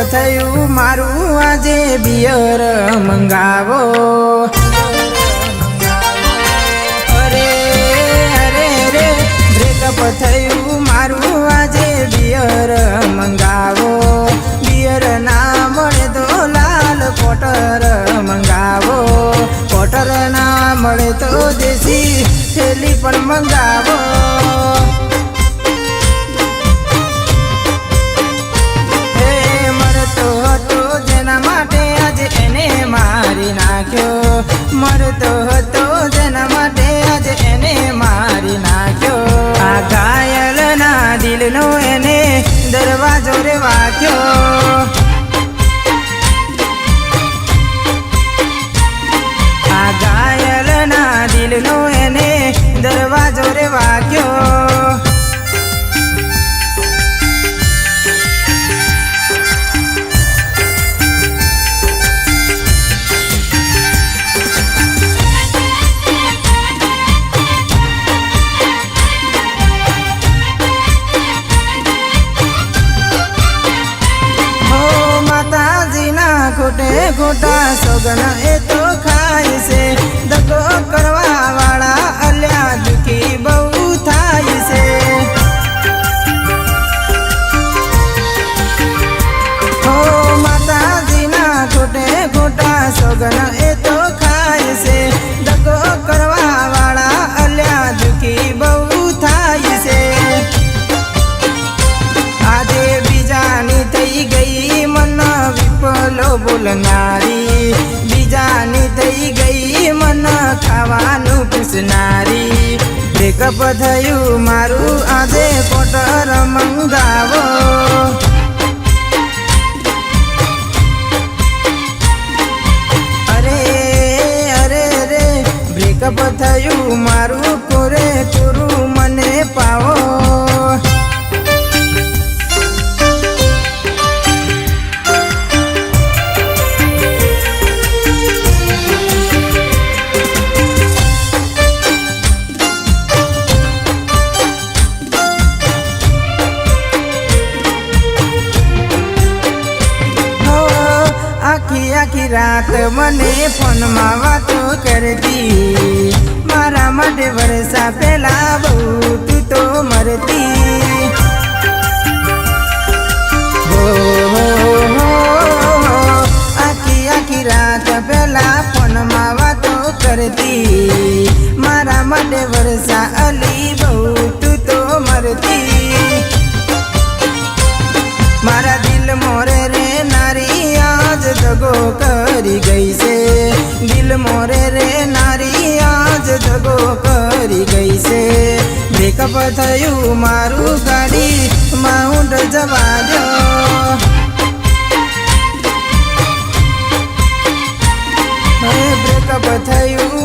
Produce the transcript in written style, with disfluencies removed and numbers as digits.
થયું મારું આજે બિયર મંગાવો અરે અરે રે બ્રેકઅપ થયું મારું આજે બિયર મંગાવો બિયર ના મળે તો લાલ કોટર મંગાવો કોટર ના મળે તો દેશી થેલી પણ મંગાવો मरतो तो जना माटे आज एने मारी नाख्यो आ घायल ना दिल नो एने दरवाजो रे वाक्यो आ घायल ना दिल नो एने दरवाजो रे वाक्यो खोटे खोटा सोगन ए तो खाय से दगो करवा वाला अल्या दुखी बहु थाय से हो माता जीना खोटे खोटा सोगन ए तो खाय से दगो करवा वाला अल्या दुखी बहु थाय से आजे बीजानी थई गई मन विपलो बोलनारी बीजानी थई गई मन खावानु पूछनारी ब्रेकअप थयु मारू आजे कोटर मंगावो अरे अरे रे ब्रेकअप थयु मारू कोरे कोरू मने पावो आखी रात मने फोन में वातो करती मारा माटे वर्षा पहला बहु तू तो मरती हो आखी रात पहला फोन में वातो करती मारा माटे वर्षा अली बहु तू तो मरती मारा दिल मोरे रे नारी आज दगो करी गई से दिल मोरे रे नारी आज दगो करी गई से ब्रेकअप थयु मारू गाड़ी माउंट जवा दो ब्रेकअप थयु